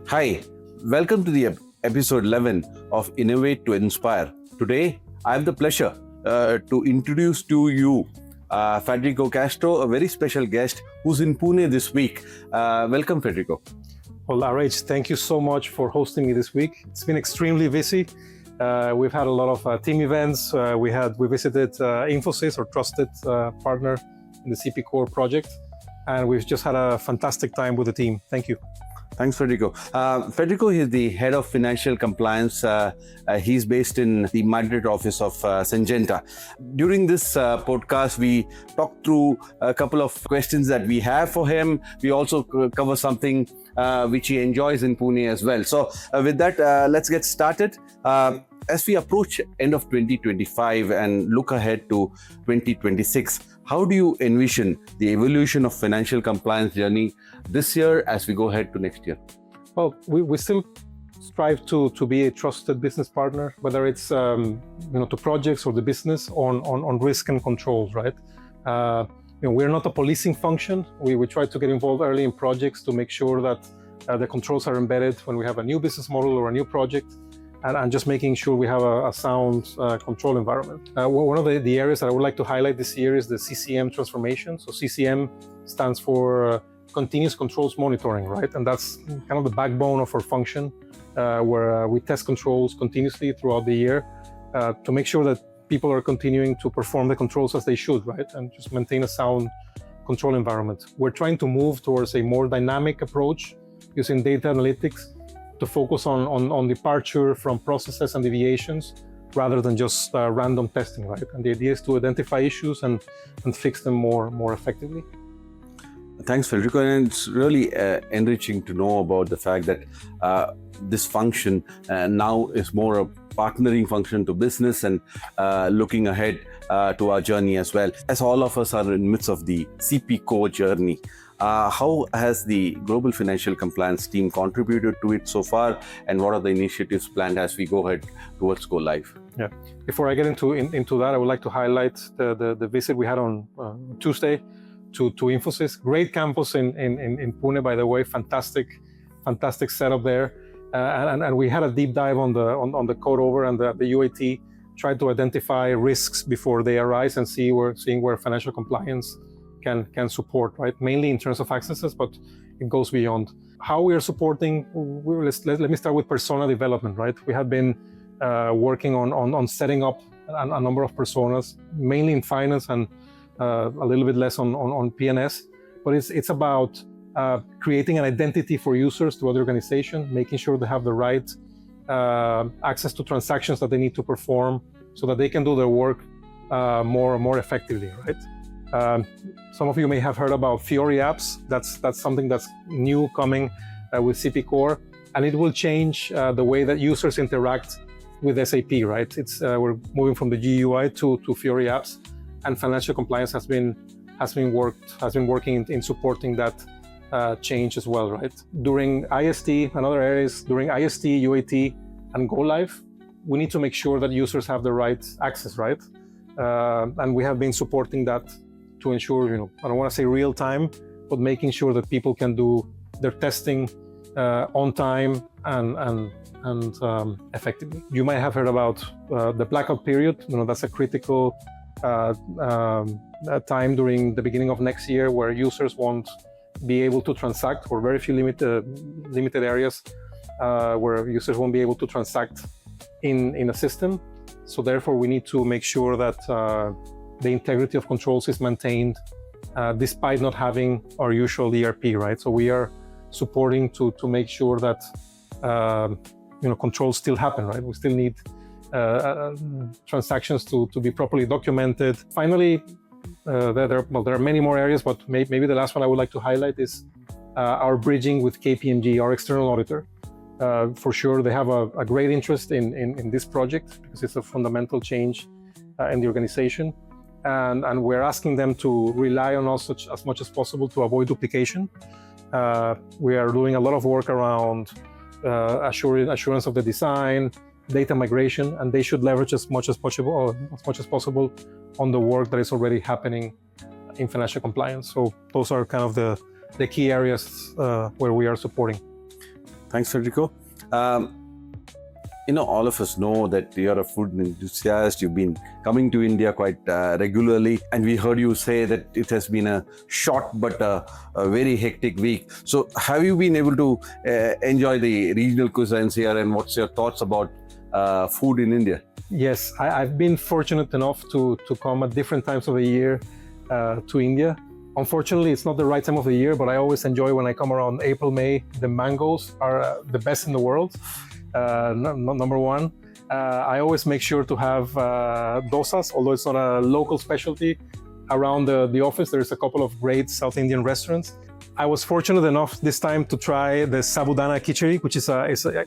Hi, welcome to the episode 11 of Innovate to Inspire. Today, I have the pleasure to introduce to you Federico Castro, a very special guest who's in Pune this week. Welcome, Federico. Well, RH, thank you so much for hosting me this week. It's been extremely busy. We've had a lot of team events. We visited Infosys, our trusted partner in the CP Core project, and we've just had a fantastic time with the team. Thank you. Thanks, Federico. Federico is the head of financial compliance. He's based in the Madrid office of Syngenta. During this podcast, we talked through a couple of questions that we have for him. We also cover something which he enjoys in Pune as well. So with that, let's get started. As we approach end of 2025 and look ahead to 2026, how do you envision the evolution of financial compliance journey this year as we go ahead to next year? Well, we still strive to be a trusted business partner, whether it's to projects or the business on risk and controls, right? We're not a policing function. We try to get involved early in projects to make sure that the controls are embedded when we have a new business model or a new project, and just making sure we have a sound control environment. One of the areas that I would like to highlight this year is the CCM transformation. So CCM stands for continuous controls monitoring, right? And that's kind of the backbone of our function, where we test controls continuously throughout the year to make sure that people are continuing to perform the controls as they should, right? And just maintain a sound control environment. We're trying to move towards a more dynamic approach using data analytics to focus on departure from processes and deviations rather than just random testing, right? And the idea is to identify issues and fix them more effectively. Thanks, Federico. And it's really enriching to know about the fact that this function now is more a partnering function to business and looking ahead to our journey as well. As all of us are in the midst of the CP Core journey, how has the global financial compliance team contributed to it so far, and what are the initiatives planned as we go ahead towards go live? Yeah. Before I get into that, I would like to highlight the visit we had on Tuesday to Infosys. Great campus in Pune, by the way. Fantastic setup there. And we had a deep dive on the code over and the UAT, tried to identify risks before they arise and seeing where financial compliance can support, right? Mainly in terms of accesses, but it goes beyond. How we are supporting, let me start with persona development, right? We have been working on setting up a number of personas, mainly in finance and a little bit less on PNS, but it's about creating an identity for users throughout the organization, making sure they have the right access to transactions that they need to perform so that they can do their work more effectively, right? Some of you may have heard about Fiori apps. That's something that's new coming with CP Core, and it will change the way that users interact with SAP, right? We're moving from the GUI to Fiori apps, and financial compliance has been working in supporting that change as well, right? During IST and other areas, during IST, UAT, and Go Live, we need to make sure that users have the right access, right? And we have been supporting that to ensure, I don't want to say real time, but making sure that people can do their testing on time and effectively. You might have heard about the blackout period. That's a critical time during the beginning of next year where users won't be able to transact, or very few limited areas where users won't be able to transact in a system. So therefore, we need to make sure that the integrity of controls is maintained despite not having our usual ERP, right? So we are supporting to make sure that controls still happen, right? We still need transactions to be properly documented. Finally, there are many more areas, but maybe the last one I would like to highlight is our bridging with KPMG, our external auditor. For sure, they have a great interest in this project because it's a fundamental change in the organization. And we're asking them to rely on us as much as possible to avoid duplication. We are doing a lot of work around assurance of the design, data migration, and they should leverage as much as possible on the work that is already happening in financial compliance. So those are kind of the key areas where we are supporting. Thanks, Federico. All of us know that you're a food enthusiast. You've been coming to India quite regularly, and we heard you say that it has been a short but a very hectic week. So, have you been able to enjoy the regional cuisines here, and what's your thoughts about food in India? Yes, I've been fortunate enough to come at different times of the year to India. Unfortunately, it's not the right time of the year, but I always enjoy when I come around April, May. The mangoes are the best in the world. Number one, I always make sure to have dosas, although it's not a local specialty. Around the office, there's a couple of great South Indian restaurants. I was fortunate enough this time to try the sabudana khichdi, which is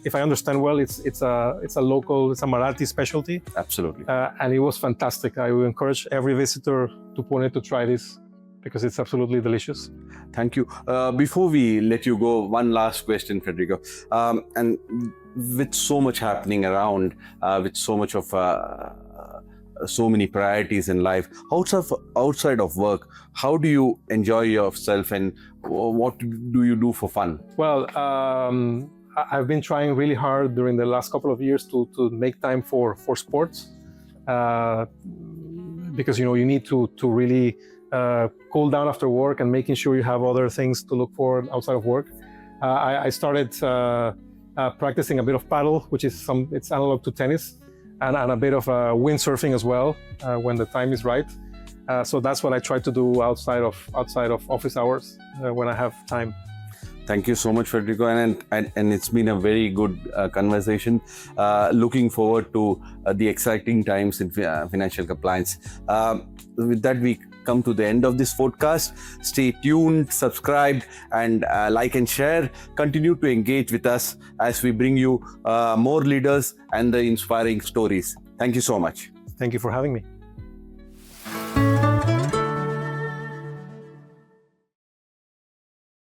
if I understand well, it's a local, it's a Marathi specialty. Absolutely. And it was fantastic. I will encourage every visitor to Pune to try this because it's absolutely delicious. Thank you. Before we let you go, one last question, Federico. And with so much happening around, with so much of so many priorities in life, outside of work, how do you enjoy yourself, and what do you do for fun? Well, I've been trying really hard during the last couple of years to make time for sports, because you need to really cool down after work and making sure you have other things to look for outside of work. I started practicing a bit of paddle, which is it's analog to tennis, and a bit of windsurfing as well when the time is right. So that's what I try to do outside of office hours when I have time. Thank you so much, Federico, and it's been a very good conversation. Looking forward to the exciting times in financial compliance. With that, we come to the end of this podcast. Stay tuned, subscribe, and like and share. Continue to engage with us as we bring you more leaders and the inspiring stories. Thank you so much. Thank you for having me.